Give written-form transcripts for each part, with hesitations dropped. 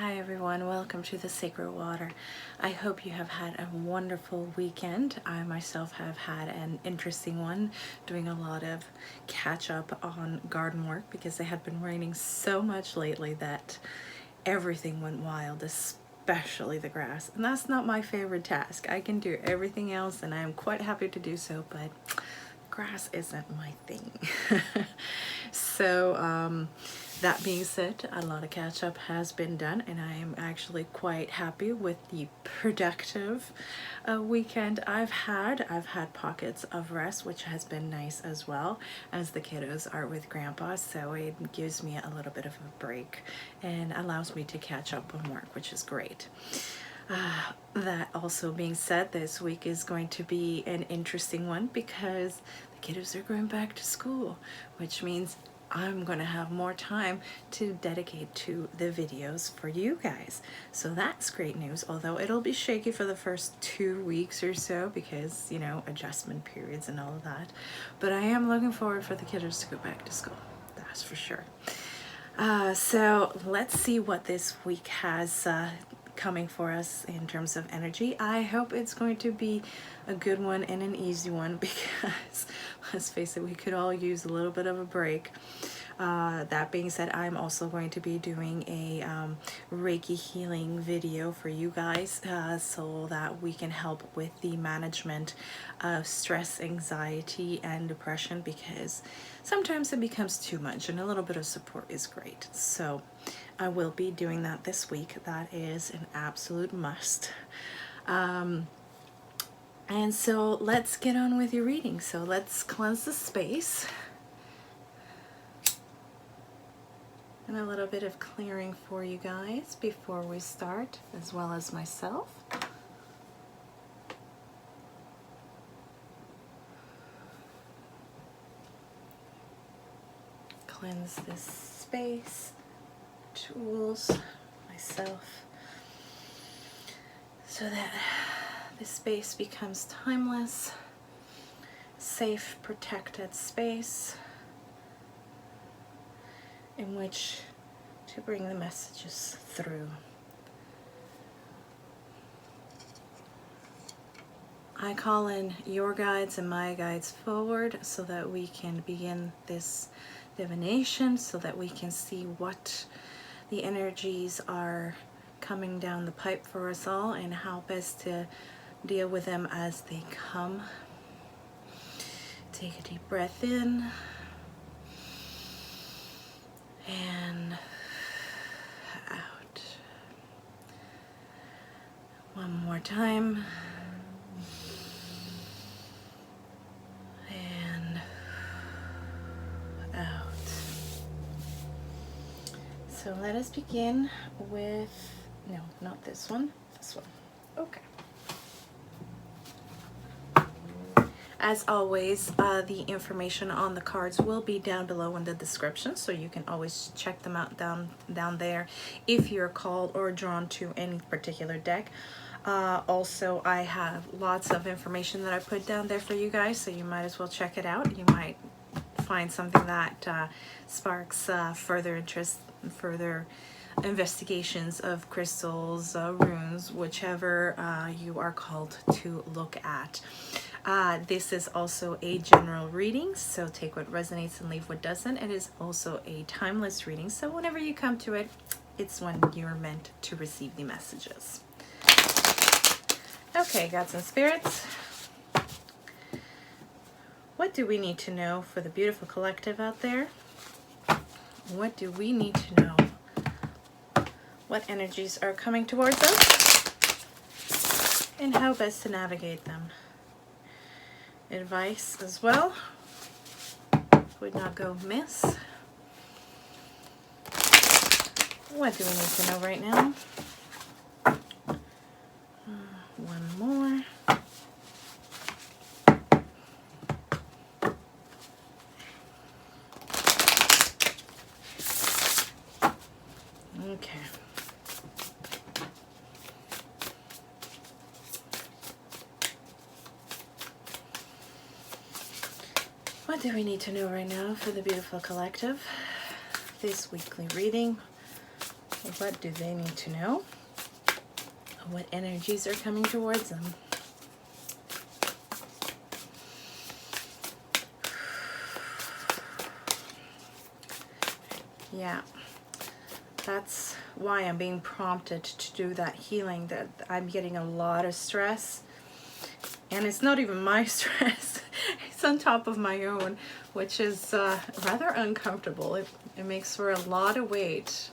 Hi everyone, welcome to the Sacred Water. I hope you have had a wonderful weekend. I myself have had an interesting one, doing a lot of catch up on garden work because it had been raining so much lately that everything went wild, especially the grass. And that's not my favorite task. I can do everything else and I am quite happy to do so, but grass isn't my thing. So that being said, a lot of catch up has been done and I am actually quite happy with the productive weekend I've had. I've had pockets of rest, which has been nice as well, as the kiddos are with grandpa, so it gives me a little bit of a break and allows me to catch up on work, which is great. That also being said, this week is going to be an interesting one because the kiddos are going back to school, which means I'm going to have more time to dedicate to the videos for you guys. So that's great news, although it'll be shaky for the first 2 weeks or so because, you know, adjustment periods and all of that. But I am looking forward for the kiddos to go back to school, that's for sure. So let's see what this week has coming for us in terms of energy. I hope it's going to be a good one and an easy one because let's face it, we could all use a little bit of a break. That being said, I'm also going to be doing a Reiki healing video for you guys so that we can help with the management of stress, anxiety, and depression, because sometimes it becomes too much and a little bit of support is great. So I will be doing that this week. That is an absolute must. And so let's get on with your reading. So let's cleanse the space. And a little bit of clearing for you guys before we start, as well as myself. Cleanse this space, tools, myself, so that this space becomes timeless, safe, protected space in which to bring the messages through. I call in your guides and my guides forward so that we can begin this divination, so that we can see what the energies are coming down the pipe for us all and how best to deal with them as they come. Take a deep breath in and out. One more time. And out. So let us begin with, no, not this one, this one. Okay. As always, the information on the cards will be down below in the description, so you can always check them out down there if you're called or drawn to any particular deck. Also, I have lots of information that I put down there for you guys, so you might as well check it out. You might find something that sparks further interest, further investigations of crystals, runes, whichever you are called to look at. This is also a general reading, so take what resonates and leave what doesn't. It is also a timeless reading, so whenever you come to it, it's when you're meant to receive the messages. Okay, gods and spirits, what do we need to know for the beautiful collective out there? What do we need to know? What energies are coming towards us? And how best to navigate them? Advice as well would not go amiss. What do we need to know right now? One more. Okay. What do we need to know right now for the beautiful collective? This weekly reading What do they need to know? What energies are coming towards them? Yeah, that's why I'm being prompted to do that healing, that I'm getting a lot of stress. And it's not even my stress, it's on top of my own, which is rather uncomfortable. It makes for a lot of weight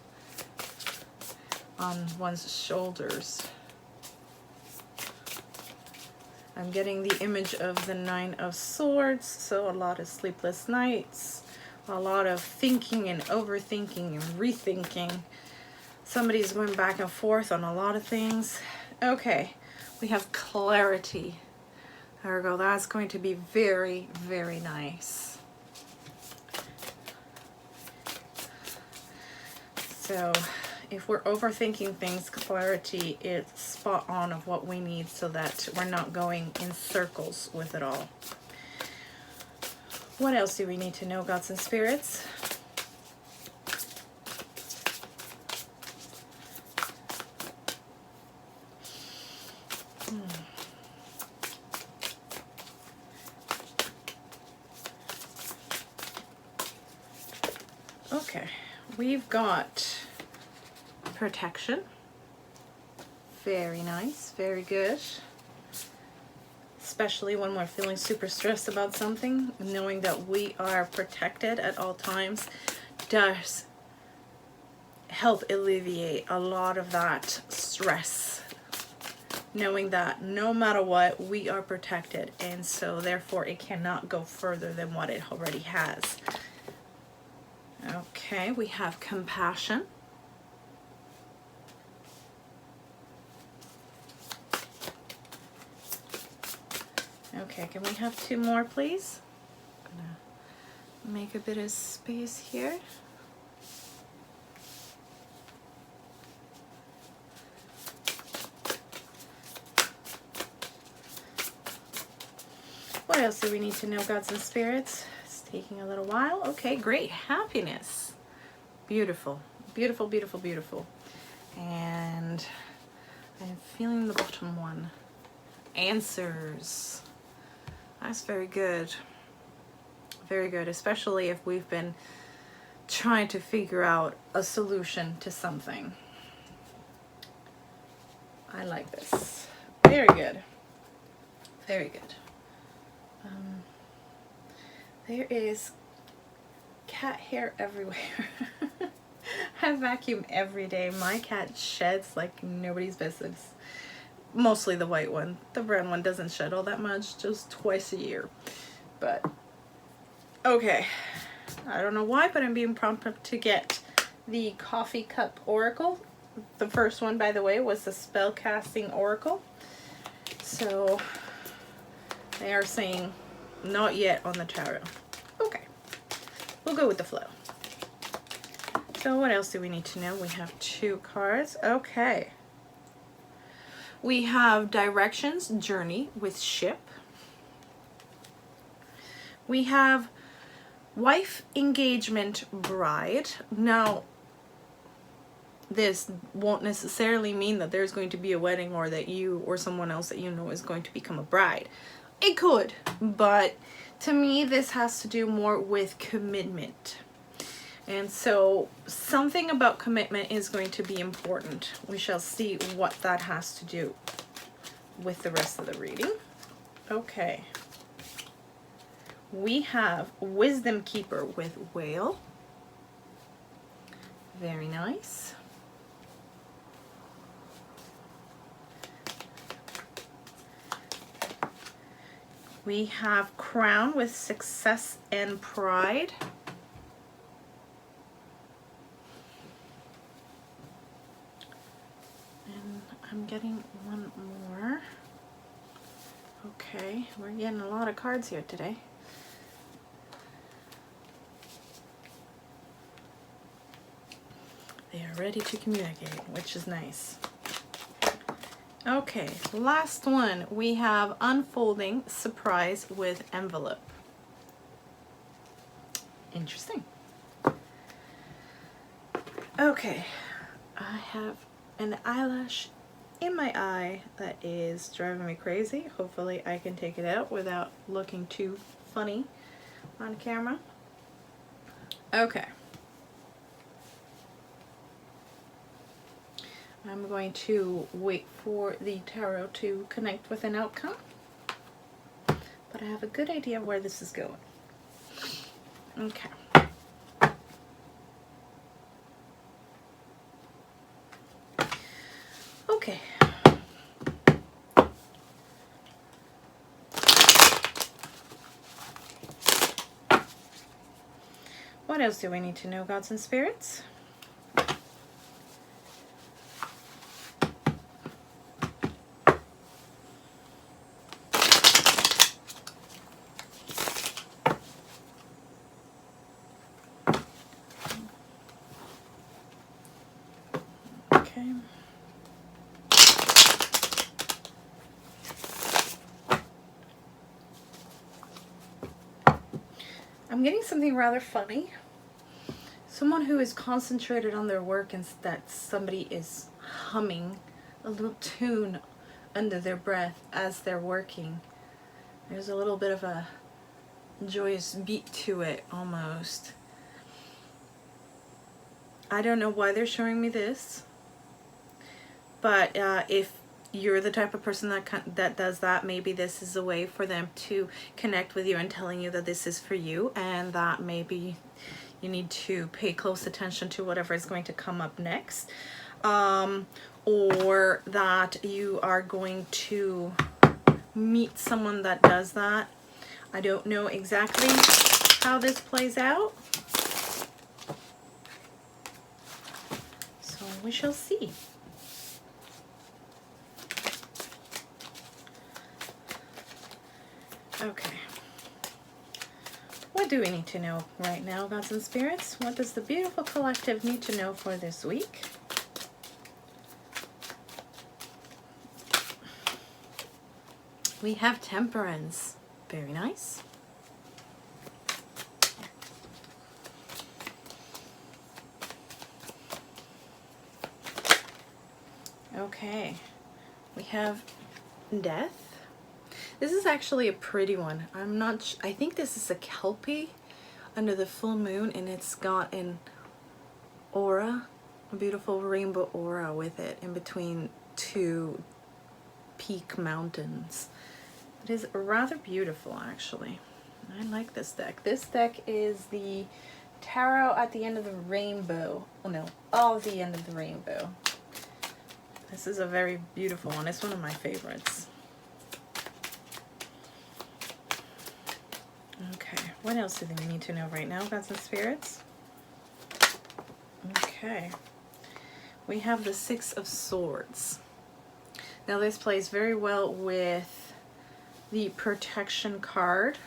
on one's shoulders. I'm getting the image of the Nine of Swords, so a lot of sleepless nights, a lot of thinking and overthinking and rethinking. Somebody's going back and forth on a lot of things. Okay, we have clarity. There we go. That's going to be very, very nice. So if we're overthinking things, clarity is spot on of what we need so that we're not going in circles with it all. What else do we need to know, gods and spirits? Okay, we've got protection. Very nice, very good. Especially when we're feeling super stressed about something, knowing that we are protected at all times does help alleviate a lot of that stress. Knowing that no matter what, we are protected, and so therefore it cannot go further than what it already has. Okay, we have compassion. Okay, can we have two more, please? I'm gonna make a bit of space here. What else do we need to know, gods and spirits? It's taking a little while. Okay, great. Happiness. Beautiful. Beautiful, beautiful, beautiful. And I'm feeling the bottom one. Answers. That's very good. Very good, especially if we've been trying to figure out a solution to something. I like this. Very good. Very good. There is cat hair everywhere. I vacuum every day. My cat sheds like nobody's business. Mostly the white one. The brown one doesn't shed all that much, just twice a year. But, okay. I don't know why, but I'm being prompted to get the Coffee Cup Oracle. The first one, by the way, was the Spellcasting Oracle. So, they are saying not yet on the tarot. Okay. We'll go with the flow. So what else do we need to know? We have two cards. Okay. We have directions, journey with ship. We have wife, engagement, bride. Now, this won't necessarily mean that there's going to be a wedding or that you or someone else that you know is going to become a bride. It could, but to me, this has to do more with commitment. And so something about commitment is going to be important. We shall see what that has to do with the rest of the reading. Okay. We have Wisdom Keeper with Whale. Very nice. We have Crown with Success and Pride. And I'm getting one more. Okay, we're getting a lot of cards here today. They are ready to communicate, which is nice. Okay, last one. We have Unfolding Surprise with Envelope. Interesting. Okay, I have an eyelash in my eye that is driving me crazy. Hopefully I can take it out without looking too funny on camera. Okay. I'm going to wait for the tarot to connect with an outcome, but I have a good idea of where this is going. Okay. Okay. What else do we need to know, gods and spirits? Okay. I'm getting something rather funny. Someone who is concentrated on their work and that somebody is humming a little tune under their breath as they're working. There's a little bit of a joyous beat to it almost. I don't know why they're showing me this, but if you're the type of person that does that, maybe this is a way for them to connect with you and telling you that this is for you, and that maybe you need to pay close attention to whatever is going to come up next, or that you are going to meet someone that does that. I don't know exactly how this plays out, so we shall see. Okay. What do we need to know right now, gods and spirits? What does the beautiful collective need to know for this week? We have temperance. Very nice. Okay. We have death. This is actually a pretty one. I think this is a Kelpie under the full moon, and it's got an aura, a beautiful rainbow aura with it in between two peak mountains. It is rather beautiful, actually. I like this deck. This deck is the Tarot at the End of the Rainbow. Oh no, all the End of the Rainbow. This is a very beautiful one. It's one of my favorites. Okay, what else do we need to know right now, gods and spirits? Okay, we have the Six of Swords. Now this plays very well with the protection card.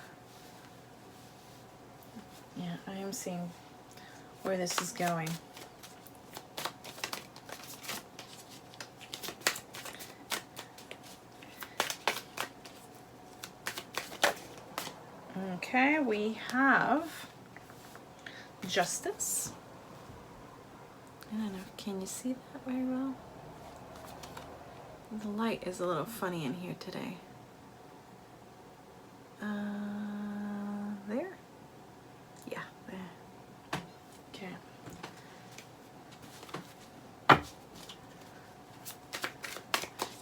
Yeah, I am seeing where this is going. Okay, we have Justice. I don't know, can you see that very well? The light is a little funny in here today. There? Yeah, there. Okay.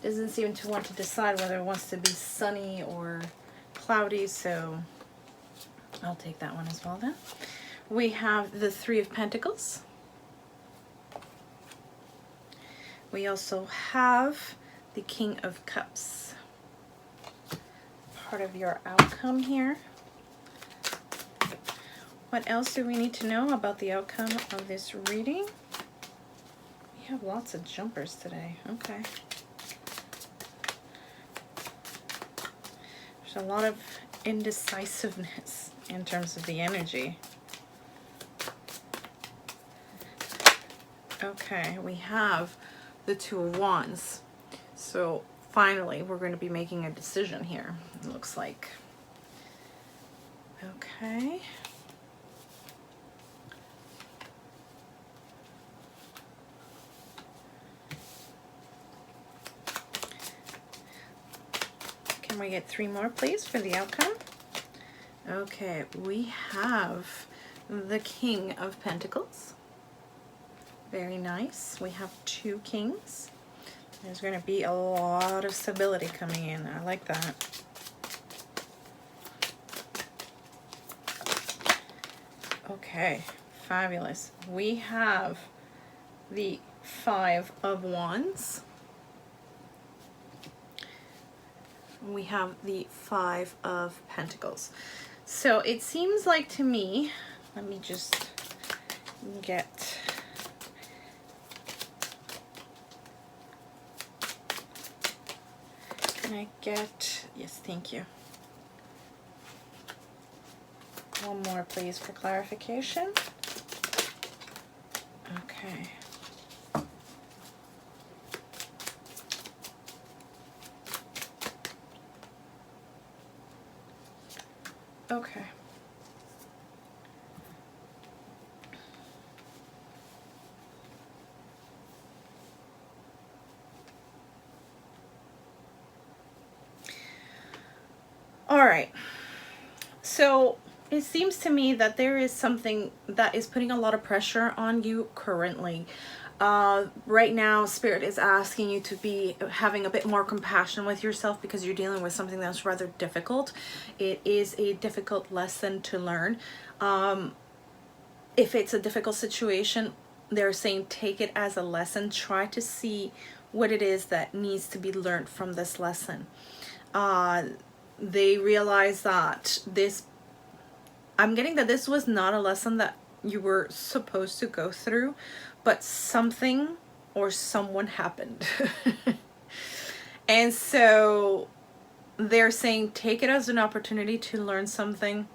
Doesn't seem to want to decide whether it wants to be sunny or cloudy, so I'll take that one as well then. We have the Three of Pentacles. We also have the King of Cups. Part of your outcome here. What else do we need to know about the outcome of this reading? We have lots of jumpers today. Okay. There's a lot of indecisiveness in terms of the energy. Okay, we have the Two of Wands. So finally, we're going to be making a decision here, it looks like. Okay. Can we get 3 more, please, for the outcome? Okay, we have the King of Pentacles. Very nice. We have 2 kings. There's going to be a lot of stability coming in. I like that. Okay, fabulous. We have the 5 of Wands. We have the 5 of Pentacles. So it seems like to me, let me just get... Can I get... Yes, thank you. One more, please, for clarification. Okay. Okay. All right. So it seems to me that there is something that is putting a lot of pressure on you currently. Right now, Spirit is asking you to be having a bit more compassion with yourself because you're dealing with something that's rather difficult. It is a difficult lesson to learn. If it's a difficult situation, they're saying take it as a lesson. Try to see what it is that needs to be learned from this lesson. They realize that this, I'm getting that this was not a lesson that you were supposed to go through, but something or someone happened. And so they're saying take it as an opportunity to learn something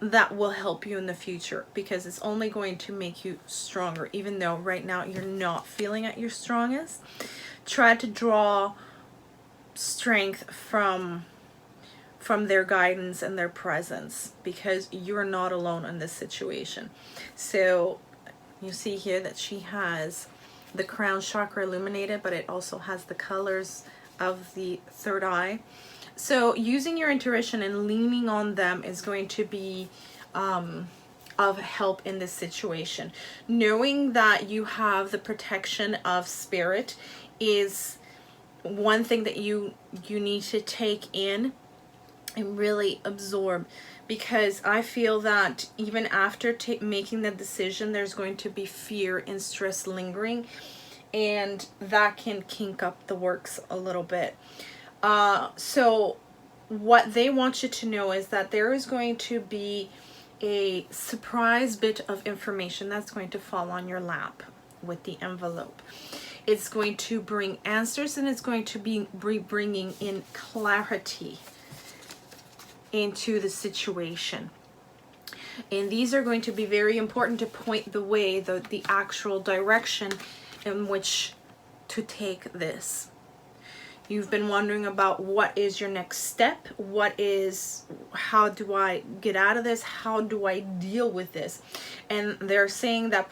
that will help you in the future, because it's only going to make you stronger. Even though right now you're not feeling at your strongest, try to draw strength from their guidance and their presence, because you're not alone in this situation. So you see here that she has the crown chakra illuminated, but it also has the colors of the third eye. So using your intuition and leaning on them is going to be of help in this situation. Knowing that you have the protection of Spirit is one thing that you need to take in and really absorb, because I feel that even after making the decision, there's going to be fear and stress lingering, and that can kink up the works a little bit. So what they want you to know is that there is going to be a surprise bit of information that's going to fall on your lap with the envelope. It's going to bring answers, and it's going to be bringing in clarity into the situation. And these are going to be very important to point the way, the actual direction in which to take this. You've been wondering about what is your next step, how do I get out of this, how do I deal with this? And they're saying that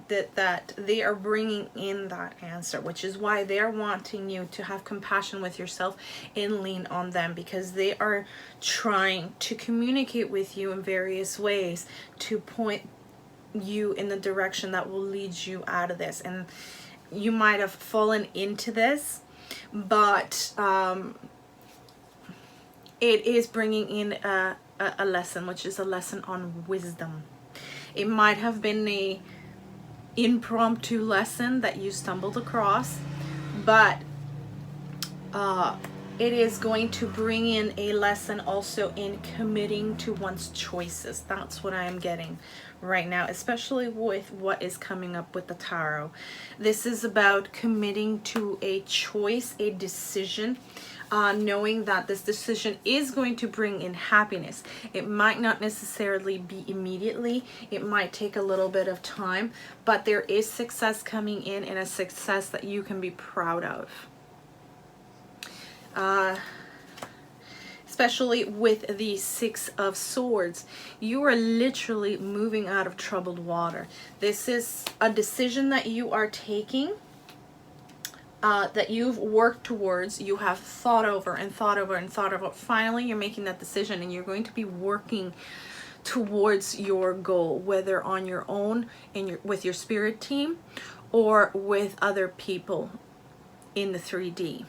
that they are bringing in that answer, which is why they're wanting you to have compassion with yourself and lean on them, because they are trying to communicate with you in various ways to point you in the direction that will lead you out of this. And you might have fallen into this, but it is bringing in a lesson, which is a lesson on wisdom. It might have been a impromptu lesson that you stumbled across, but it is going to bring in a lesson also in committing to one's choices. That's what I am getting right now, especially with what is coming up with the tarot. This is about committing to a choice, a decision, knowing that this decision is going to bring in happiness. It might not necessarily be immediately. It might take a little bit of time, but there is success coming in, and a success that you can be proud of. Especially with the 6 of Swords, you are literally moving out of troubled water. This is a decision that you are taking that you've worked towards, you have thought over and thought over and thought over. Finally, you're making that decision, and you're going to be working towards your goal, whether on your own, with your spirit team, or with other people in the 3D.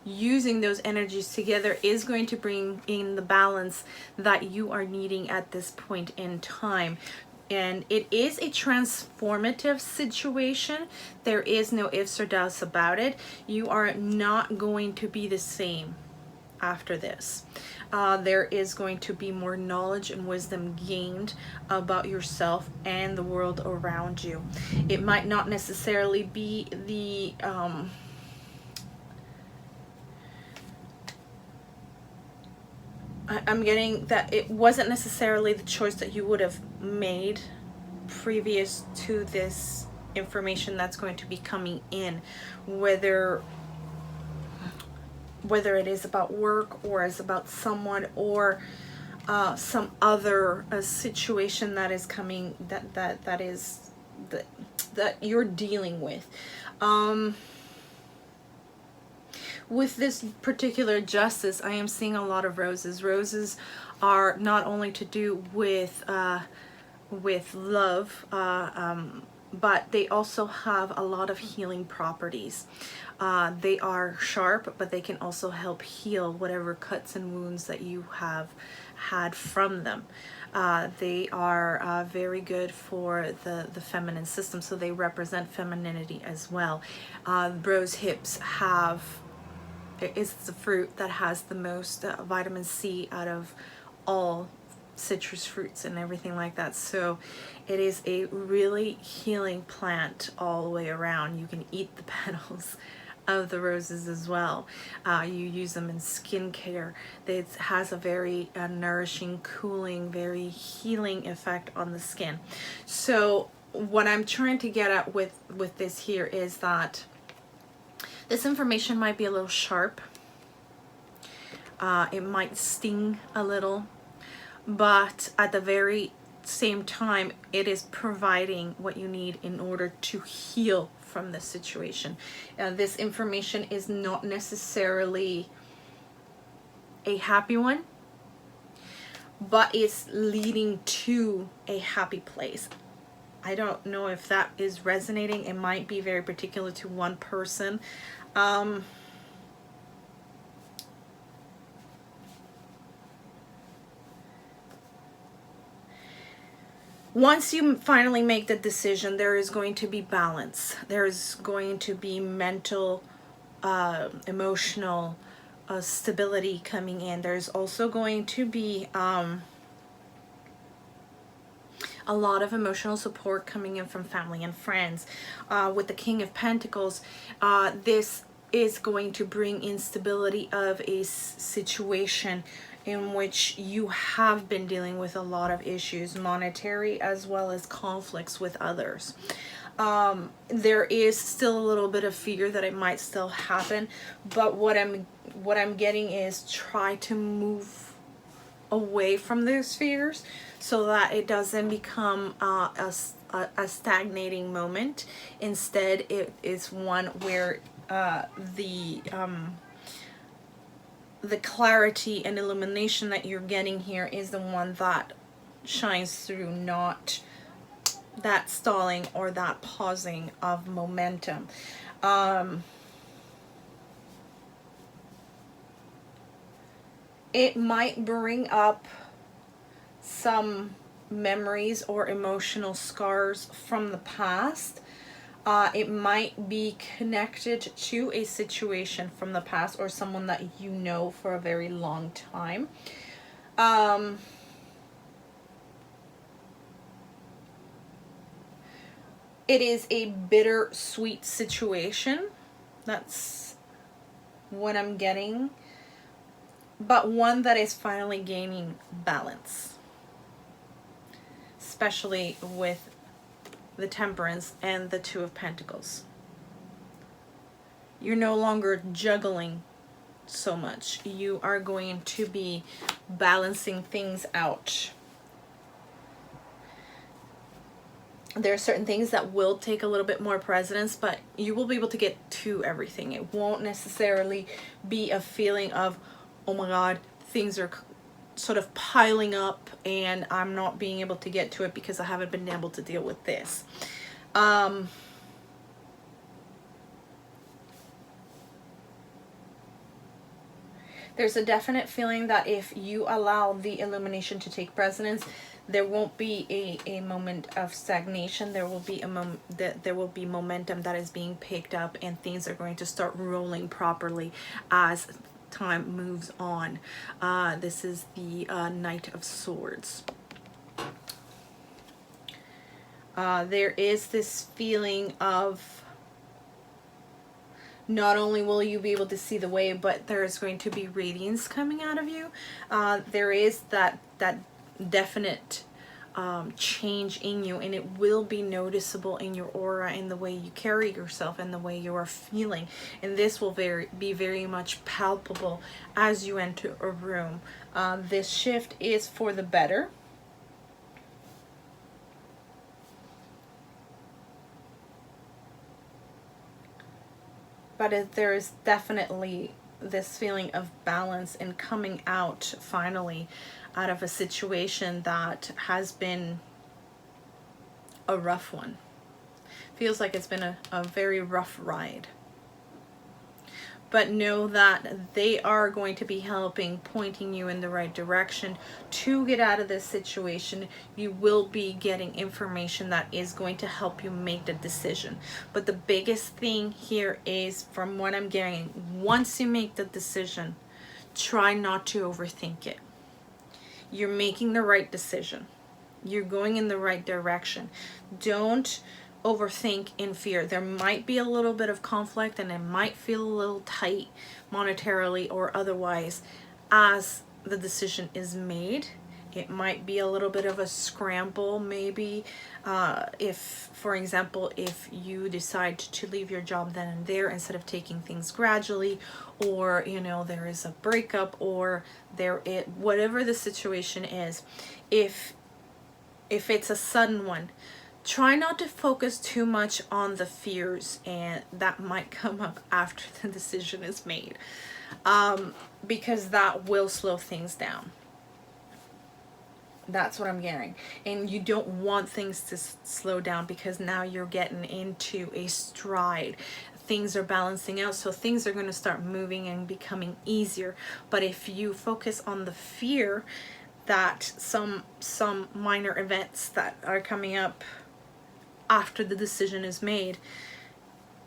Using those energies together is going to bring in the balance that you are needing at this point in time. And it is a transformative situation. There is no ifs or doubts about it. You are not going to be the same after this. There is going to be more knowledge and wisdom gained about yourself and the world around you. It might not necessarily be the I'm getting that it wasn't necessarily the choice that you would have made previous to this information that's going to be coming in, whether it is about work or is about someone or some other situation that is coming, that you're dealing with. With this particular justice, I am seeing a lot of roses. Roses are not only to do with love, but they also have a lot of healing properties. They are sharp, but they can also help heal whatever cuts and wounds that you have had from them. They are very good for the feminine system, so they represent femininity as well. Rose hips is the fruit that has the most vitamin C out of all citrus fruits and everything like that. So it is a really healing plant all the way around. You can eat the petals of the roses as well. You use them in skincare. It has a very nourishing, cooling, very healing effect on the skin. So what I'm trying to get at with this here is that this information might be a little sharp. It might sting a little, but at the very same time, it is providing what you need in order to heal from this situation. This information is not necessarily a happy one, but it's leading to a happy place. I don't know if that is resonating. It might be very particular to one person. Once you finally make the decision, there is going to be balance. There's going to be mental, emotional stability coming in. There's also going to be a lot of emotional support coming in from family and friends. With the King of Pentacles, this is going to bring instability of a situation in which you have been dealing with a lot of issues, monetary as well as conflicts with others. There is still a little bit of fear that it might still happen, but what I'm getting is try to move away from those fears so that it doesn't become a stagnating moment. Instead, it is one where the clarity and illumination that you're getting here is the one that shines through, not that stalling or that pausing of momentum. It might bring up some memories or emotional scars from the past. It might be connected to a situation from the past or someone that you know for a very long time. It is a bittersweet situation. That's what I'm getting. But one that is finally gaining balance. Especially with the Temperance and the Two of Pentacles. You're no longer juggling so much. You are going to be balancing things out. There are certain things that will take a little bit more precedence, but you will be able to get to everything. It won't necessarily be a feeling of, oh my God, things are sort of piling up and I'm not being able to get to it because I haven't been able to deal with this. There's a definite feeling that if you allow the illumination to take precedence, there won't be a moment of stagnation. There will be a moment that there will be momentum that is being picked up, and things are going to start rolling properly as time moves on. This is the Knight of Swords. There is this feeling of, not only will you be able to see the way, but there's going to be radiance coming out of you. There is that definite change in you, and it will be noticeable in your aura, in the way you carry yourself, and the way you are feeling. And this will be very much palpable as you enter a room. This shift is for the better. But there is definitely this feeling of balance and coming out finally out of a situation that has been a rough one. Feels like it's been a very rough ride. But know that they are going to be helping, pointing you in the right direction to get out of this situation. You will be getting information that is going to help you make the decision. But the biggest thing here is, from what I'm getting, once you make the decision, try not to overthink it. You're making the right decision. You're going in the right direction. Don't overthink in fear. There might be a little bit of conflict, and it might feel a little tight monetarily or otherwise as the decision is made. It might be a little bit of a scramble, maybe, if, for example, if you decide to leave your job then and there instead of taking things gradually, or, you know, there is a breakup, or whatever the situation is. If it's a sudden one, try not to focus too much on the fears, and that might come up after the decision is made, because that will slow things down. That's what I'm getting. And you don't want things to slow down, because now you're getting into a stride. Things are balancing out, so things are going to start moving and becoming easier. But if you focus on the fear that some minor events that are coming up after the decision is made,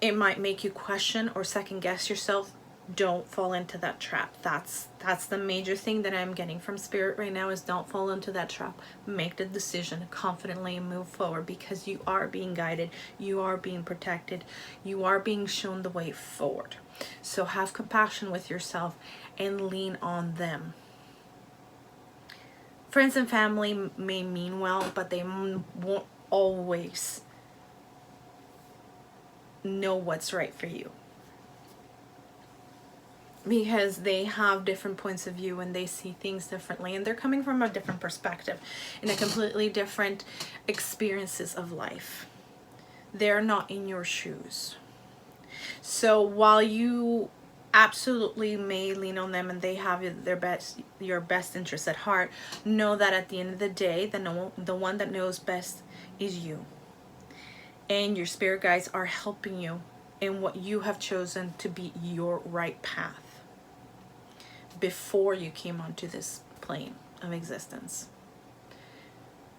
it might make you question or second guess yourself. Don't fall into that trap. That's the major thing that I'm getting from Spirit right now, is don't fall into that trap. Make the decision confidently and move forward, because you are being guided, you are being protected, you are being shown the way forward. So have compassion with yourself and lean on them. Friends and family may mean well, but they won't always know what's right for you, because they have different points of view and they see things differently, and they're coming from a different perspective in a completely different experiences of life. They're not in your shoes. So while you absolutely may lean on them and they have your best interests at heart, know that at the end of the day, the one that knows best is you. And your spirit guides are helping you in what you have chosen to be your right path before you came onto this plane of existence.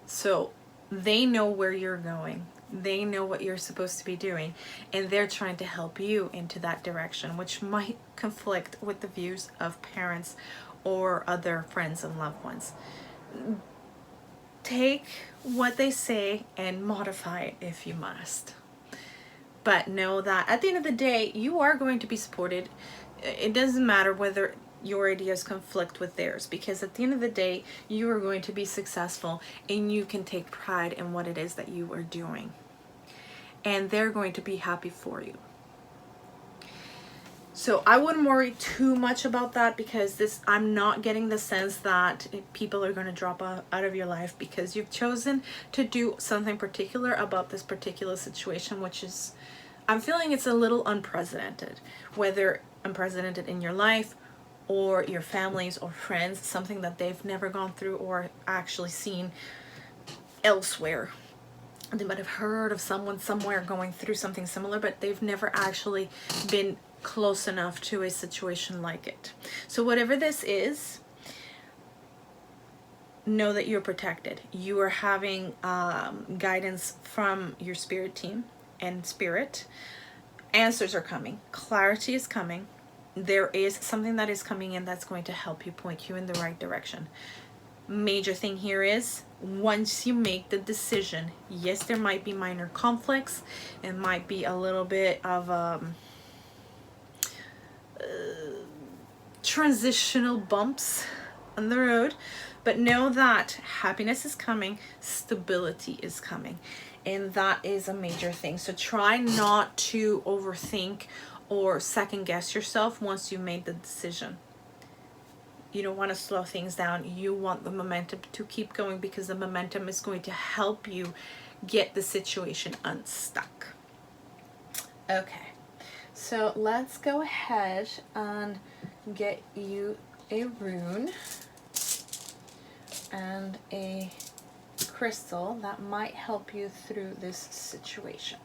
So they know where you're going. They know what you're supposed to be doing, and they're trying to help you into that direction, which might conflict with the views of parents or other friends and loved ones. Take what they say and modify it if you must. But know that at the end of the day, you are going to be supported. It doesn't matter whether your ideas conflict with theirs, because at the end of the day, you are going to be successful and you can take pride in what it is that you are doing. And they're going to be happy for you. So I wouldn't worry too much about that, because I'm not getting the sense that people are going to drop out of your life because you've chosen to do something particular about this particular situation, which is, I'm feeling it's a little unprecedented, whether unprecedented in your life or your families or friends, something that they've never gone through or actually seen elsewhere. They might have heard of someone somewhere going through something similar, but they've never actually been close enough to a situation like it. So whatever this is, know that you're protected. You are having guidance from your spirit team and spirit. Answers are coming. Clarity is coming. There is something that is coming in that's going to help you, point you in the right direction. Major thing here is, once you make the decision, yes, there might be minor conflicts. It might be a little bit of transitional bumps on the road, but know that happiness is coming, stability is coming, and that is a major thing. So try not to overthink or second guess yourself once you made the decision. You don't want to slow things down. You want the momentum to keep going, because the momentum is going to help you get the situation unstuck. Okay, so let's go ahead and get you a rune and a crystal that might help you through this situation.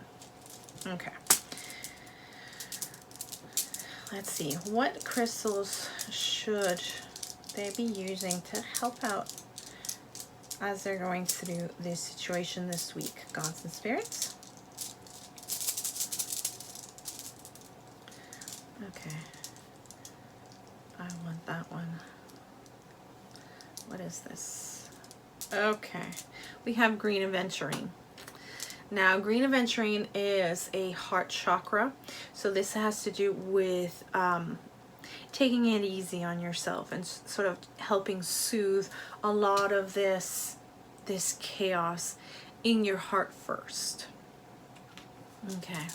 Okay. Let's see, what crystals should they be using to help out as they're going through this situation this week, gods and spirits? Okay, I want that one. What is this? Okay, we have green aventurine. Now, green aventurine is a heart chakra, so this has to do with taking it easy on yourself and sort of helping soothe a lot of this chaos in your heart first. Okay.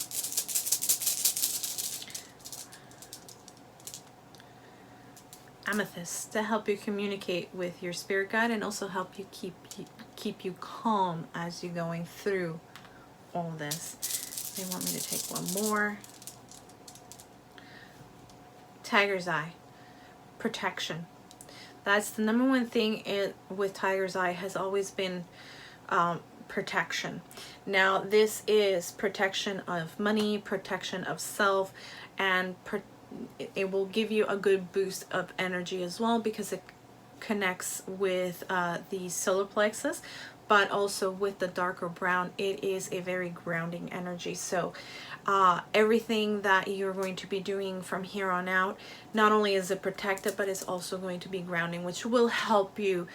Amethyst, to help you communicate with your spirit guide and also help you keep you calm as you're going through all this. They want me to take one more. Tiger's eye, protection. That's the number one thing with tiger's eye, has always been protection. Now this is protection of money, protection of self, and it will give you a good boost of energy as well, because it connects with the solar plexus, but also with the darker brown, it is a very grounding energy. So everything that you're going to be doing from here on out, not only is it protected, but it's also going to be grounding, which will help you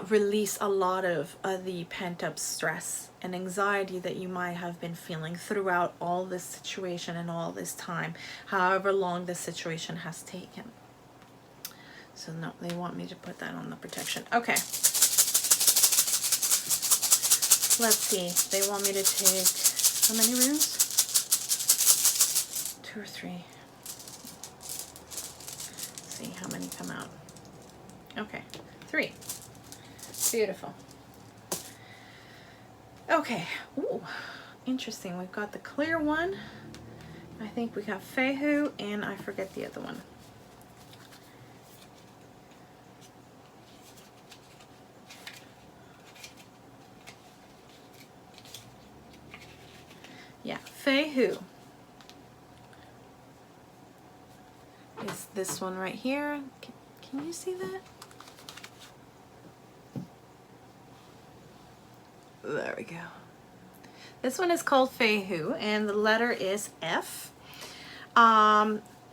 release a lot of the pent-up stress and anxiety that you might have been feeling throughout all this situation and all this time, however long the situation has taken. So no, they want me to put that on the protection. Okay. Let's see. They want me to take how many runes? 2 or 3. Let's see how many come out. Okay, 3. Beautiful. Okay. Ooh, interesting. We've got the clear one. I think we got Fehu, and I forget the other one. Yeah, Fehu is this one right here. Can you see that? There we go. This one is called Fehu, and the letter is F.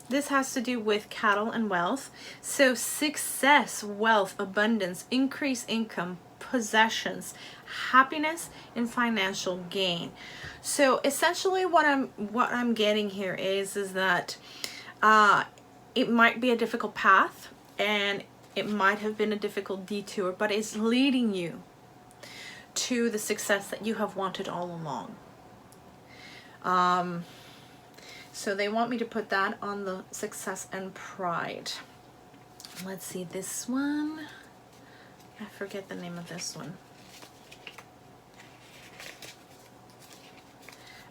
This has to do with cattle and wealth. So success, wealth, abundance, increased income, possessions, happiness, and financial gain. So essentially what I'm getting here is that it might be a difficult path, and it might have been a difficult detour, but it's leading you to the success that you have wanted all along. So they want me to put that on the success and pride. Let's see, this one, I forget the name of this one.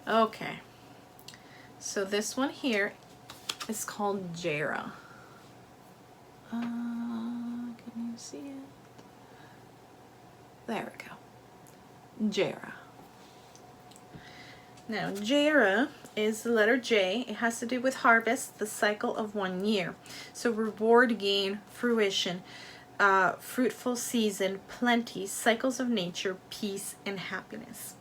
Okay, so this one here is called Jera. Can you see it? There we go. Jera. Now, Jera is the letter J. It has to do with harvest, the cycle of 1 year. So reward, gain, fruition, fruitful season, plenty, cycles of nature, peace, and happiness.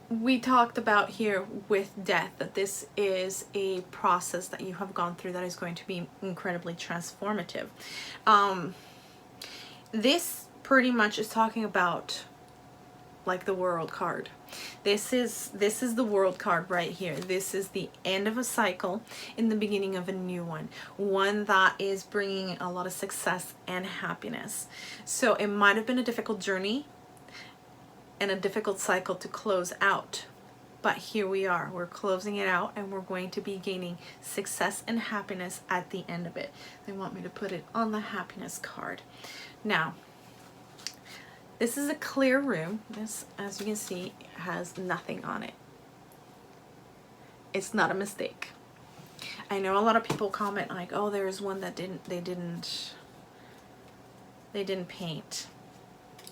We talked about here with death that this is a process that you have gone through that is going to be incredibly transformative. This pretty much is talking about like the world card. This is the world card right here. This is the end of a cycle in the beginning of a new one that is bringing a lot of success and happiness. So it might have been a difficult journey and a difficult cycle to close out, but here we are, we're closing it out, and we're going to be gaining success and happiness at the end of it. They want me to put it on the happiness card. Now, this is a clear room. This, as you can see, has nothing on it. It's not a mistake. I know a lot of people comment like, oh, there is one that they didn't paint,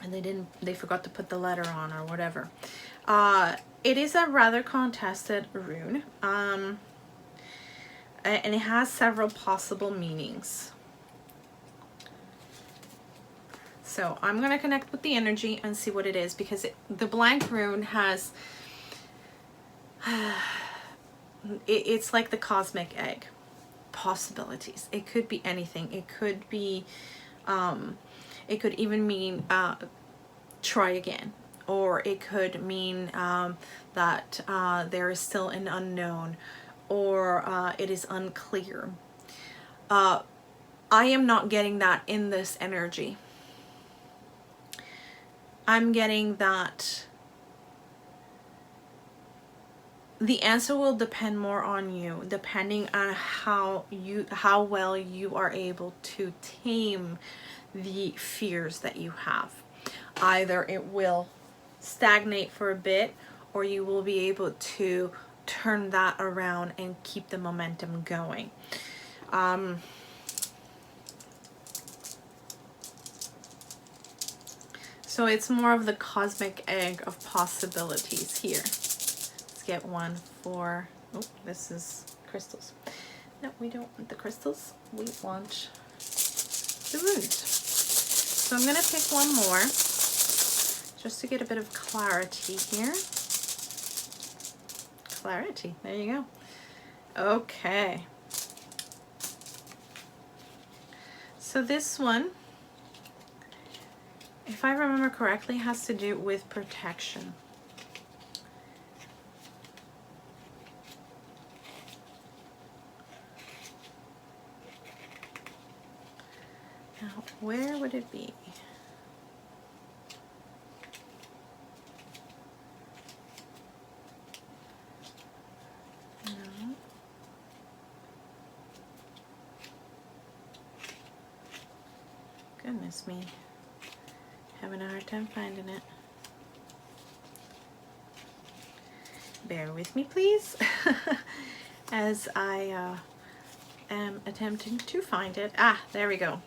and they forgot to put the letter on or whatever. It is a rather contested rune, and it has several possible meanings. So I'm going to connect with the energy and see what it is, because the blank rune has, it's like the cosmic egg. Possibilities. It could be anything. It could be, it could even mean try again. Or it could mean that there is still an unknown, or it is unclear. I am not getting that in this energy. I'm getting that the answer will depend more on you, depending on how well you are able to tame the fears that you have. Either it will stagnate for a bit, or you will be able to turn that around and keep the momentum going. So it's more of the cosmic egg of possibilities here. Let's get one for, oh, this is crystals. No, we don't want the crystals. We want the runes. So I'm going to pick one more just to get a bit of clarity here. Clarity, there you go. Okay. So this one, if I remember correctly, has to do with protection. Now, where would it be? No. Goodness me. Having a hard time finding it. Bear with me, please, as I am attempting to find it. Ah, there we go.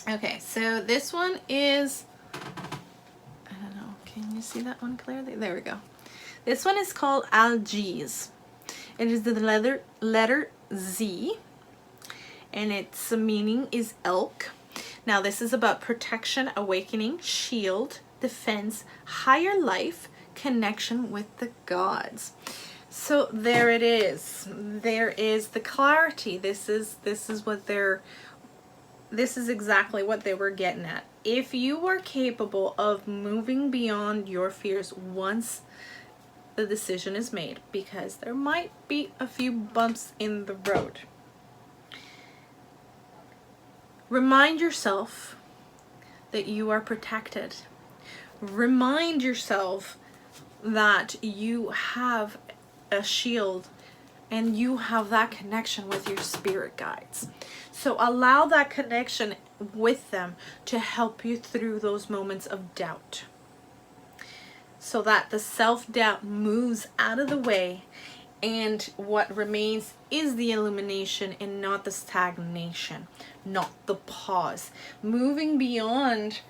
Okay, so this one is, I don't know, can you see that one clearly? There we go. This one is called Algiz. It is the letter Z, and its meaning is elk. Now this is about protection, awakening, shield, defense, higher life, connection with the gods. So there it is. There is the clarity. This is exactly what they were getting at. If you are capable of moving beyond your fears once the decision is made, because there might be a few bumps in the road. Remind yourself that you are protected. Remind yourself that you have a shield and you have that connection with your spirit guides. So allow that connection with them to help you through those moments of doubt, so that the self-doubt moves out of the way, and what remains is the illumination and not the stagnation, not the pause. Moving beyond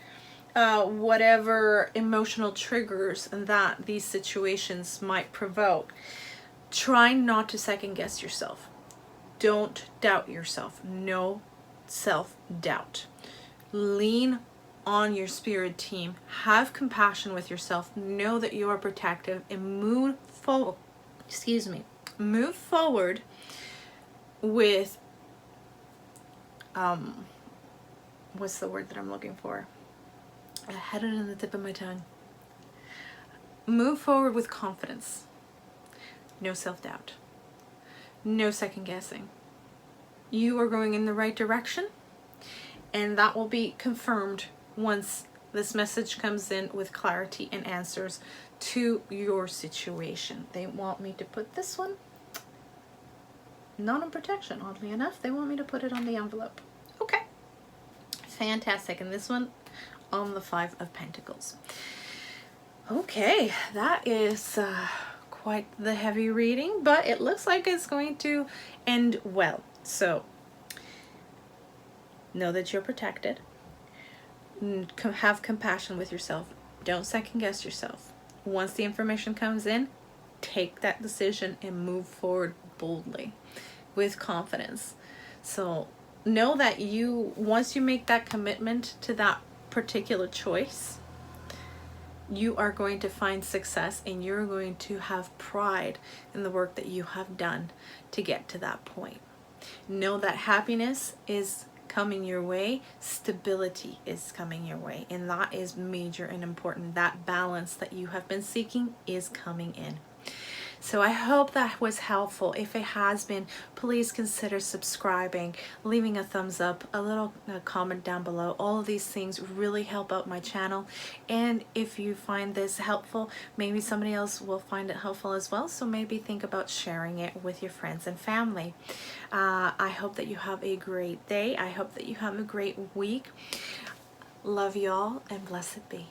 whatever emotional triggers that these situations might provoke. Try not to second guess yourself. Don't doubt yourself. No self-doubt. Lean on your spirit team. Have compassion with yourself. Know that you are protective, and move forward. Move forward with what's the word that I'm looking for? I had it on the tip of my tongue. Move forward with confidence. No self-doubt. No second guessing. You are going in the right direction, and that will be confirmed once this message comes in with clarity and answers to your situation. They want me to put this one not on protection, oddly enough. They want me to put it on the envelope. Okay. Fantastic. And this one on the 5 of Pentacles. Okay, that is quite the heavy reading, but it looks like it's going to end well. So know that you're protected. Have compassion with yourself. Don't second guess yourself. Once the information comes in, take that decision and move forward boldly with confidence. So know that once you make that commitment to that particular choice, you are going to find success, and you're going to have pride in the work that you have done to get to that point. Know that happiness is coming your way, stability is coming your way, and that is major and important. That balance that you have been seeking is coming in. So I hope that was helpful. If it has been, please consider subscribing, leaving a thumbs up, a little comment down below. All of these things really help out my channel. And if you find this helpful, maybe somebody else will find it helpful as well. So maybe think about sharing it with your friends and family. I hope that you have a great day. I hope that you have a great week. Love y'all, and blessed be.